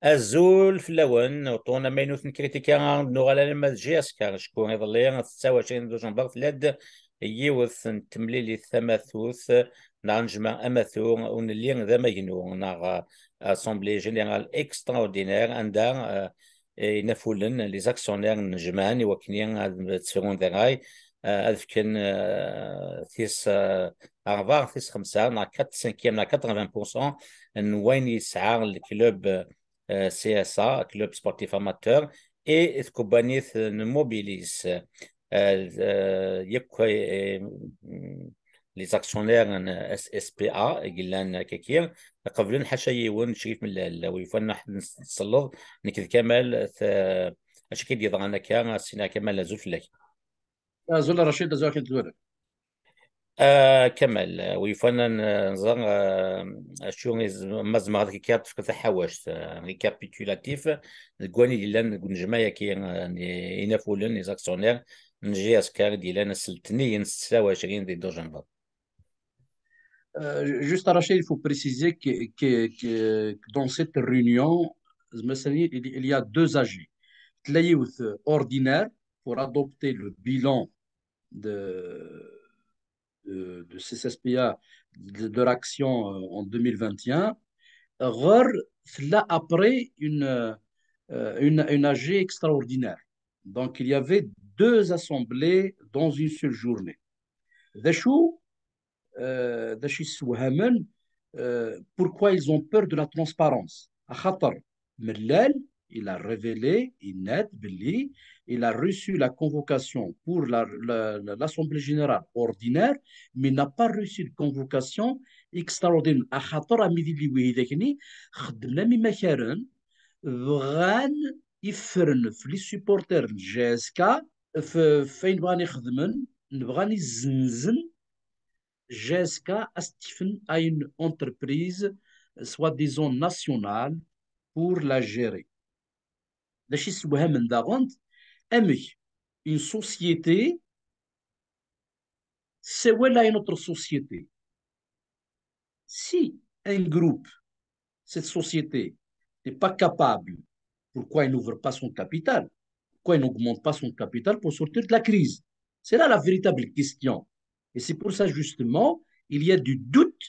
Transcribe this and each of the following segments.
الزول في اللون وطونا مينوث نكريتيكا نوغالا لما جياسكا شكون يظلي 26 دجنبر ثلاث يوث تمليلي الثماثوث نعنجما اماثو ونلي ذا مجنو ناغ اسامبلي جينيرال اكستراوردينير عندها ينفولن لي زاكسيونير نجمان وكنيا تسفرون ذراي اذكن ثيس ارفع ثيس خمسة نا 4 5 نا 80% وين يسعى الكلوب CSA, Club Sportif Amateur, et Compagnie Mobilis. Les actionnaires SPA قلنا كثير قبلن حشايون شريف من ويفنا نصلض نكذ كمال اشكي دي ضغنا كان سينا كمال زوف لك زول رشيد زول كنت تقول كمل ويفنن نظر شو مزمار كي كات في تحوش ريكابيتولاتيف الكواني ديال نجمايا كي ينافولن لي زاكسيونير نجي اسكار ديال السلتنيين 26 دي دجنبر. Juste Rachid, il faut préciser que dans cette réunion, il y a deux AG. Tlaïout ordinaire pour adopter le bilan de CSPA, de leur action en 2021. Rare, là après une AG extraordinaire. Donc il y avait deux assemblées dans une seule journée. Dachou, pourquoi ils ont peur de la transparence? Khatar, Mellal, il a révélé, il a reçu la convocation pour l'Assemblée générale ordinaire, mais n'a pas reçu de convocation extraordinaire. Khatar, à midi, خدمنا من مكان بغان يفرن في لي سوبورتر جي اس كا فين بغان يخدمن نبغان يزنزن GSK Astifn a une entreprise, soi-disant nationale, pour la gérer. Une société, c'est où est une autre société. Si un groupe, cette société, n'est pas capable, pourquoi il n'ouvre pas son capital? Pourquoi il n'augmente pas son capital pour sortir de la crise? C'est là la véritable question. Et c'est pour ça, justement, il y a du doute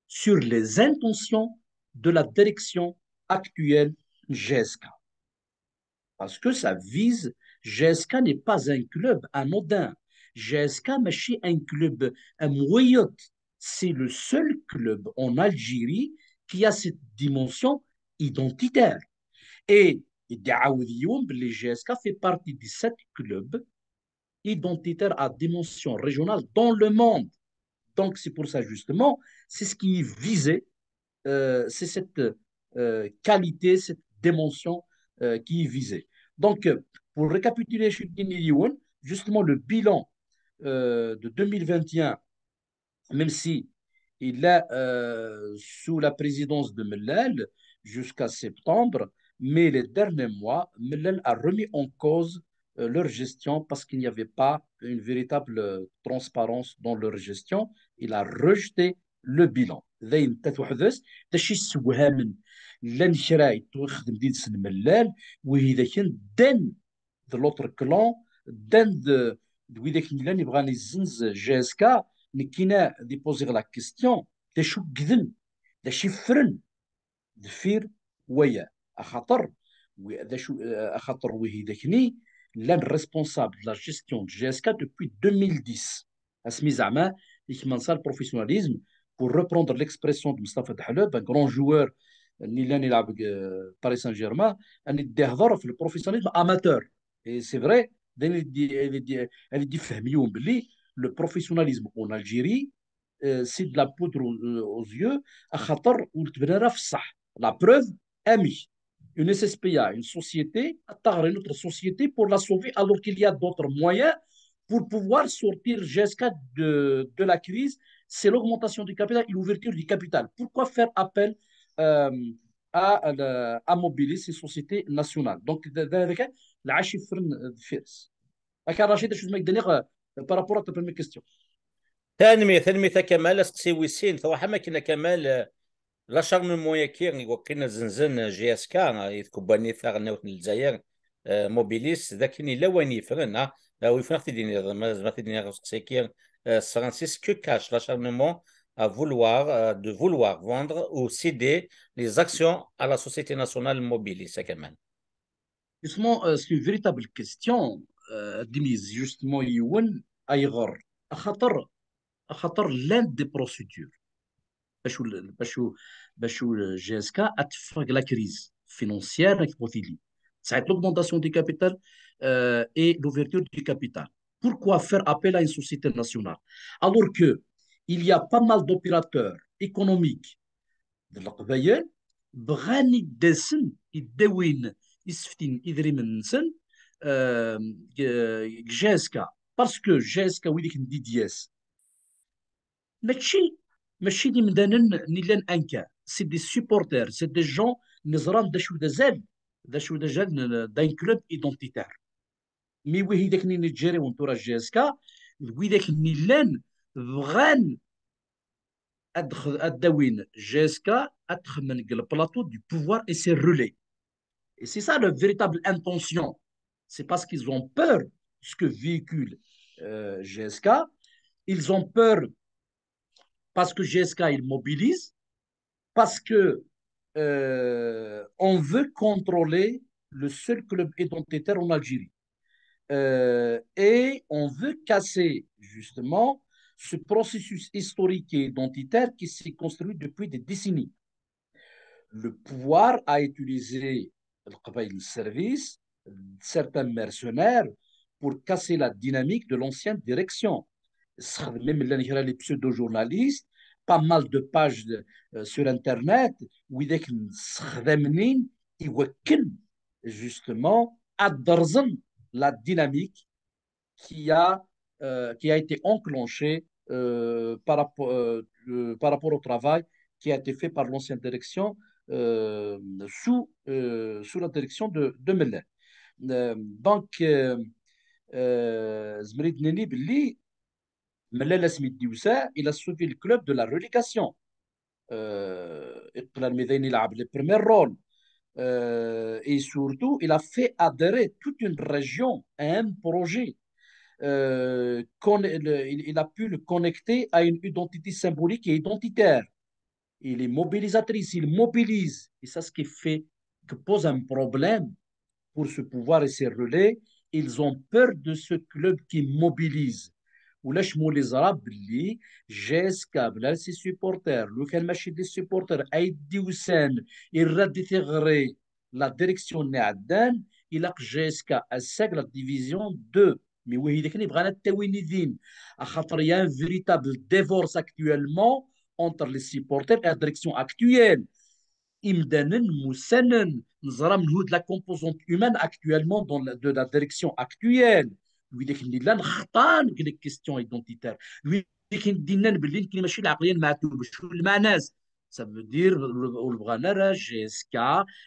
sur les intentions de la direction actuelle GSK. Parce que ça vise, GSK n'est pas un club anodin. GSK n'est pas un club un moyen. C'est le seul club en Algérie qui a cette dimension identitaire. Et les GSK fait partie de 7 clubs identitaires à dimension régionale dans le monde. Donc, c'est pour ça, justement, c'est ce qui est visé, c'est cette qualité, cette dimension qui est visée. Donc, pour récapituler, justement, le bilan de 2021, même si il est sous la présidence de Mellal jusqu'à septembre, mais les derniers mois, Mellal a remis en cause leur gestion parce qu'il n'y avait pas une véritable transparence dans leur gestion. Il a rejeté le bilan. لن شراي توخدم ديد سن ملال وإذا كان دان de l'autre clan دان وإذا كان لان يبغى يزنز جي اس كا نكينا ديبوزيغ لا كيستيون دا شو كذن دا شي فرن دفير ويا خاطر دا شو خاطر وهي ذاكني لان ريسبونسابل لا جيستيون جي اس كا دوبوي 2010 اسمي زعما كيما نسى البروفيسيوناليزم pour reprendre l'expression de Mustafa Dahloub, un grand joueur اللي يلعب باريس سان جيرمان ان يدي هضر في البروفيسيوناليزم اماتور اي سي فري اللي فهميون باللي لو بروفيسيوناليزم اون الجيري سي دو لا بودر اوز يو خاطر ولتبنى راه في الصح لا بروف امي une SSPA, une société, une autre société pour la sauver alors qu'il y a d'autres moyens pour pouvoir sortir GSK de la crise, c'est l'augmentation du capital et l'ouverture du capital. Pourquoi faire appel à mobiliser ces sociétés nationales. Donc, هذاك العاش يفرن فارس. هكا رشيد شو اسمك دنيغ بارابور à ta première question. تنمية كمال سقسي ويسين ثوا حما كنا كمال لاشارممون ياكير وكنا زنزن جي اس كا يتكباني ثاغ نوت الجزائر موبيليس ذاكني لواني يفرن لا يفرن في ديني ما في ديني سقسي كير سرانسيس كو كاش لاشارممون à vouloir, de vouloir vendre ou céder les actions à la Société nationale Mobilis, ça, Kamal. Justement, c'est une véritable question. ديميز justement يون ايغر خطر l'un des procédures باش باش جي اس كا اتفرق لا كريز فينونسيير كيبوثيلي ساعه l'augmentation du capital et l'ouverture du capital. Pourquoi faire appel à une société nationale alors que il y a pas mal d'opérateurs économiques de القبائل بغان يدسن يداوين يسفتين يدري من نسن جي اس كا باسكو جي اس كا ويديك ندي دياس ماشي ماشي دي مدانن نيلان انكا سي دي سوبورتر سي دي جون نزران دا شو دا زال دا شو دا جال داين كلوب ايدونتيتار مي وي داك ني نيجيري ونتورا جي اس كا وي داك نيلان بغان اداوين جي اس كا ادخمن البلاطو du pouvoir et ses relais. Et c'est ça leur véritable intention. C'est parce qu'ils ont peur de ce que véhicule GSK. Ils ont peur parce que GSK, il mobilise, parce que on veut contrôler le seul club identitaire en Algérie. Et on veut casser justement ce processus historique et identitaire qui s'est construit depuis des décennies. Le pouvoir a utilisé le service, certains mercenaires, pour casser la dynamique de l'ancienne direction. Même les pseudo-journalistes, pas mal de pages sur Internet, où ils justement à la dynamique qui a été enclenchée par rapport au travail qui a été fait par l'ancienne direction sous la direction de Meller. Donc, Zmrid Neni Billi, Meller Smith Dioussa, il a sauvé le club de la relégation. Il a le premier rôle. Et surtout, il a fait adhérer toute une région à un projet. Il a pu le connecter à une identité symbolique et identitaire. Il est mobilisatrice, il mobilise. Et ça, ce qui fait, que pose un problème pour ce pouvoir et ses relais. Ils ont peur de ce club qui mobilise. ولاش مولي زرا باللي جيسكا بلا سي سوبورتر لو كان ماشي دي سوبورتر اي ديوسان يرد تيغري لا ديريكسيون نعدان الى جيسكا اساك لا ديفيزيون 2 مي وهي ديك اللي بغانا التاويني دين خاطر يا فيريتابل ديفورس اكtuellement entre les supporters et la direction actuelle. Imdanen, Moussanen, nous avons la composante humaine actuellement de la direction actuelle. Lui, il y a des questions identitaires. Lui, il y a des questions identitaires. Ça veut dire le GSK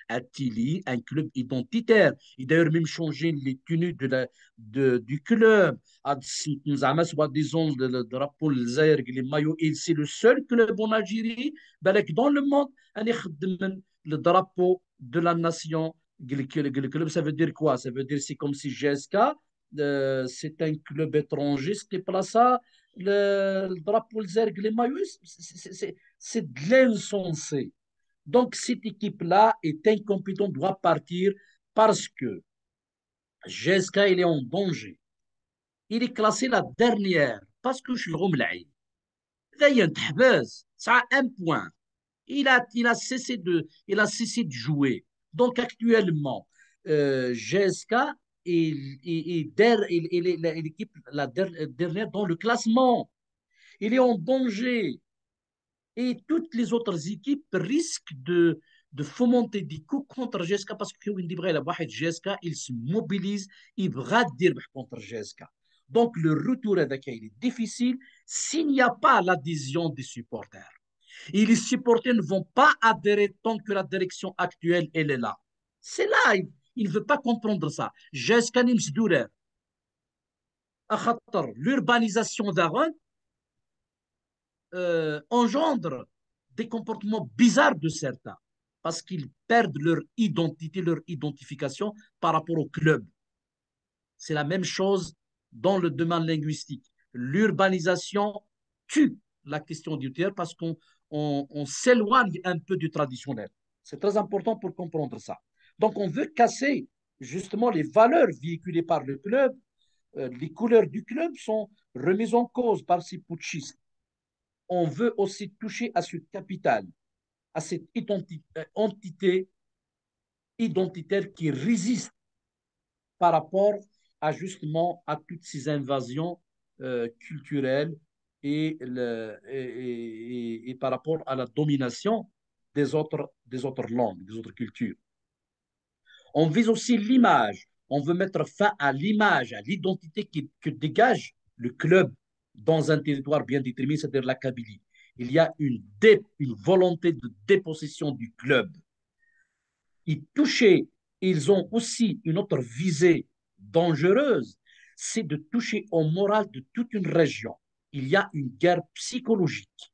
Attili, un club identitaire. Il a d'ailleurs même changé les tenues du club. Disons le drapeau, le maillot. C'est le seul club en Algérie, dans le monde, le drapeau de la nation. Le club, ça veut dire quoi? Ça veut dire c'est comme si GSK, c'est un club étranger, c'était pas ça. Le drapeau, les maillots, c'est de l'insensé. Donc, cette équipe-là est incompétente, doit partir parce que GSK, il est en danger. Il est classé la dernière parce que je suis le Romlaï. Ça a un point. Il a cessé de jouer. Donc, actuellement, GSK est l'équipe la dernière dans le classement. Il est en danger. Et toutes les autres équipes risquent de fomenter des coups contre GSK parce que GSK, il se mobilise, il va dire contre GSK. Donc le retour à Dakar, il est difficile s'il n'y a pas l'adhésion des supporters. Et les supporters ne vont pas adhérer tant que la direction actuelle elle est là. C'est là, il ne veut pas comprendre ça. Jeskanim Sdourer, l'urbanisation d'Aaron engendre des comportements bizarres de certains parce qu'ils perdent leur identité, leur identification par rapport au club. C'est la même chose dans le domaine linguistique. L'urbanisation tue la question du tiers parce qu'on s'éloigne un peu du traditionnel. C'est très important pour comprendre ça. Donc, on veut casser justement les valeurs véhiculées par le club. Les couleurs du club sont remises en cause par ces putschistes. On veut aussi toucher à ce capital, à cette entité identitaire qui résiste par rapport à justement à toutes ces invasions culturelles et par rapport à la domination des autres langues, des autres cultures. On vise aussi l'image. On veut mettre fin à l'image, à l'identité que dégage le club dans un territoire bien déterminé, c'est-à-dire la Kabylie. Il y a une volonté de dépossession du club. Ils ont aussi une autre visée dangereuse, c'est de toucher au moral de toute une région. Il y a une guerre psychologique,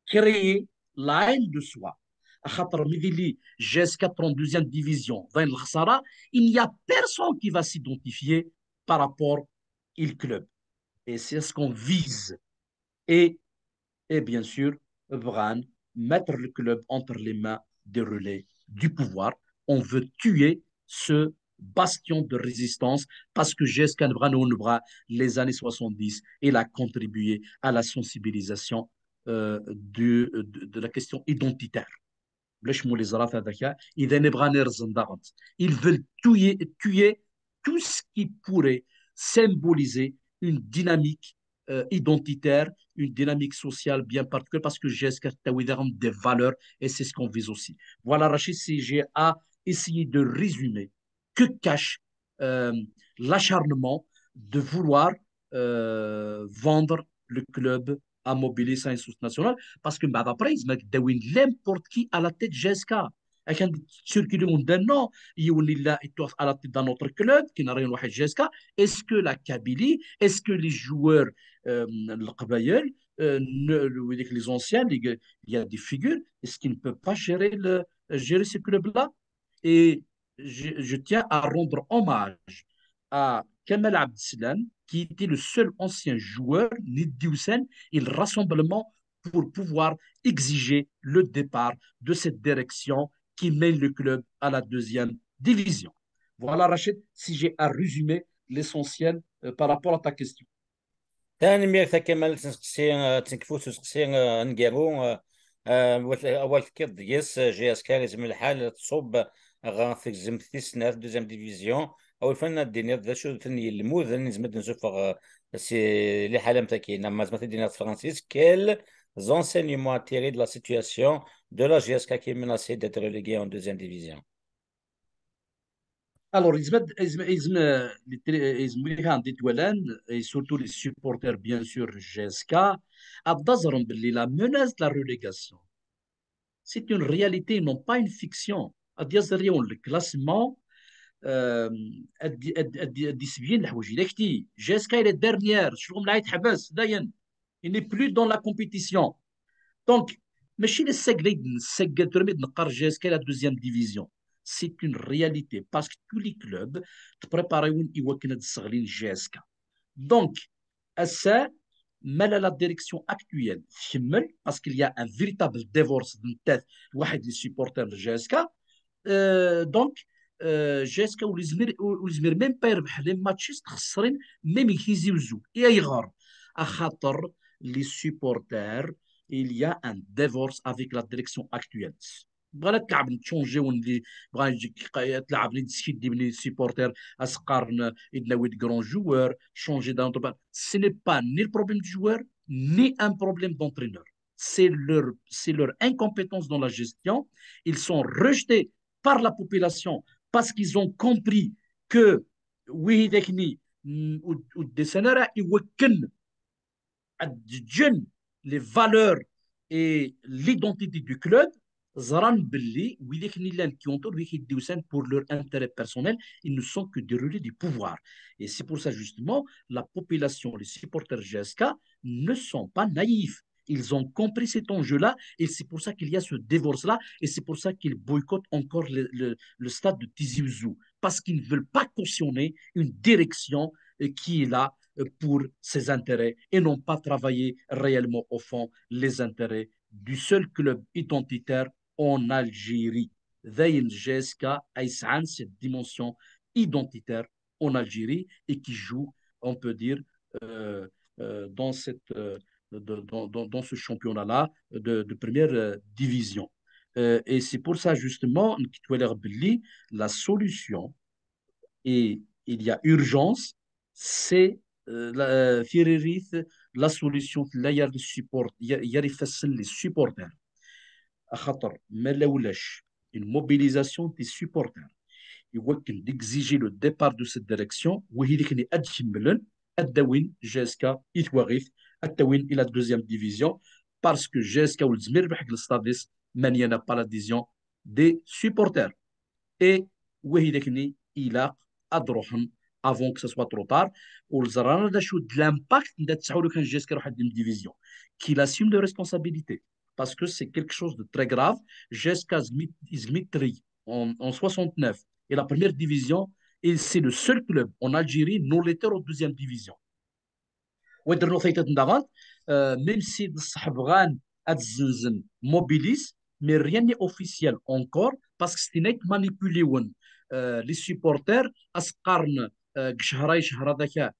créer la haine de soi. Jusqu'à 32e division, il n'y a personne qui va s'identifier par rapport au club. Et c'est ce qu'on vise. Et, et bien sûr, Bran, mettre le club entre les mains des relais du pouvoir. On veut tuer ce bastion de résistance parce que Jeskan Bran les années 70, il a contribué à la sensibilisation de la question identitaire. Ils veulent tuer tout ce qui pourrait symboliser une dynamique identitaire, une dynamique sociale bien particulière, parce que j'ai des valeurs et c'est ce qu'on vise aussi. Voilà, Rachid, si j'ai à essayer de résumer que cache l'acharnement de vouloir vendre le club à mobiliser sa ressource nationale parce que après, ils mettent n'importe qui à la tête GSK. كان circuler non il est à la tête d'un autre club qui n'a rien à GSK. Est-ce que la Kabylie, est-ce que les joueurs les anciens, il y a des figures, est-ce qu'ils ne peuvent pas gérer ce club-là? Et je tiens à rendre hommage à Kamal Abdeslam, qui était le seul ancien joueur Nidi Hussein et le rassemblement pour pouvoir exiger le départ de cette direction qui mène le club à la deuxième division. Voilà, Rachid, si j'ai à résumer l'essentiel par rapport à ta question. ثاني مير كمال تنسقسي تنكفوت تنسقسي نقارو اول كير ديس جي اس كاريز من الحال تصوب غا في زمتي سنة في دوزيام ديفيزيون او فن دينير ذا شو ثني الموذن نزمد نشوف سي لي حاله متاكينا ما زعما دينير فرانسيس كيل زونسينيمون تيري دو لا سيتوياسيون دو لا جي اس كا كي مناسي ديت ريليغي en deuxième division. Alors, ils عندي توالان et surtout les supporters bien sûr GSK أبدزرهم باللي la menace de la relégation c'est une réalité non pas une fiction. أديزريون le classement أدي سبيين الحوايج إلا كتي GSK il est dernière شغل لا يتحبس داين il n'est plus dans la compétition donc ماشي للسجليد نسجل ترميد نقر GSK la deuxième division. C'est une réalité parce que tous les clubs te préparent يوكنا الصغلين GSK. Donc, ça, mal à la direction actuelle, parce qu'il y a un véritable divorce de tête des supporters de GSK. Donc, GSK والزمير même pas يربح les matchs خسرين même يهزيوزو يغار à خاطر les supporters il y a un divorce avec la direction actuelle. بغا تلعب تشونجي ولي بغا يجيك تلعب لي تسكيدي بلي سيبورتير اسقارن يدناوي دي كرون جوار changer d'entraîneur. Ce n'est pas ni le problème du joueur ni un problème d'entraîneur. C'est leur incompétence dans la gestion. Ils sont rejetés par la population parce qu'ils ont compris que oui داكني ودي سنرا يوكن الجن les valeurs et l'identité du club, Zaran Belli, qui ont pour leur intérêt personnel, ils ne sont que des relais du pouvoir. Et c'est pour ça, justement, la population, les supporters GSK ne sont pas naïfs. Ils ont compris cet enjeu-là et c'est pour ça qu'il y a ce divorce-là et c'est pour ça qu'ils boycottent encore le stade de Tizi Ouzou parce qu'ils ne veulent pas cautionner une direction qui est là pour ses intérêts et non pas travailler réellement au fond les intérêts du seul club identitaire en Algérie. Daïn GSK a cette dimension identitaire en Algérie et qui joue, on peut dire, euh, dans, dans ce championnat-là de première division. Et c'est pour ça, justement, la solution, et il y a urgence, c'est la solution, là, il y a les supporters. خطر ما لولاش une mobilisation des supporters يمكن d'exiger le départ de cette direction وهي اللي كان أتجملن الدوين جاسكا يتوغيث التوين إلى deuxième division parce que جاسكا والزمير بحق الستاديس من ينا pas l'adhésion des supporters et وهي اللي إلى أدروحن avant que ce soit trop tard والزرانا دا شو de l'impact دا تسعولو كان جاسكا روح الديم ديفيزيون qu'il assume de responsabilité parce que c'est quelque chose de très grave. Jusqu'à Zmitri en 69 et la première division, et c'est le seul club en Algérie non lettre en deuxième division. Même si Sahbran Adzinzen mobilise, mais rien n'est officiel encore parce que c'est manipulé. Les supporters, Asqarn, Gshharay, Shahradaka,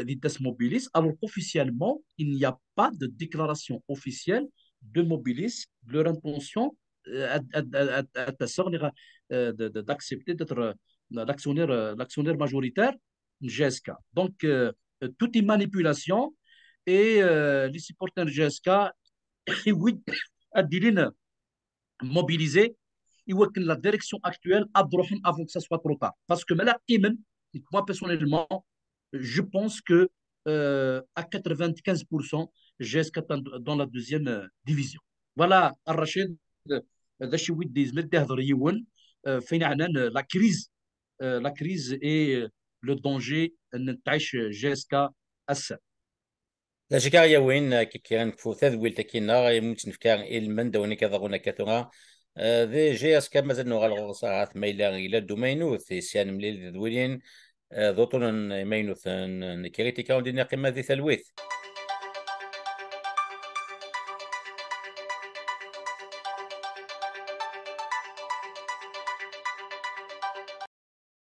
Didas mobilis, alors qu'officiellement, il n'y a pas de déclaration officielle de mobilis, de leur intention d'accepter d'être l'actionnaire majoritaire GSK. Donc, tout est manipulation et les supporters GSK mobilisés la direction actuelle avant que ça soit trop tard. Parce que moi personnellement, je pense que à 95%, GSK dans la deuxième division. Voilà, Rachid, la crise et le danger نتعيش GSK السر. لا شكا يا وين كي نكفو تذويل تكينا يمكن نفكار المن دوني كذا كثرة ذي جي اس كما زدنا غالغ ميلا الى دومينوث سيان مليل ذويلين ذوطون مينوث كريتيكا ودينا قيمة ذي ثلويث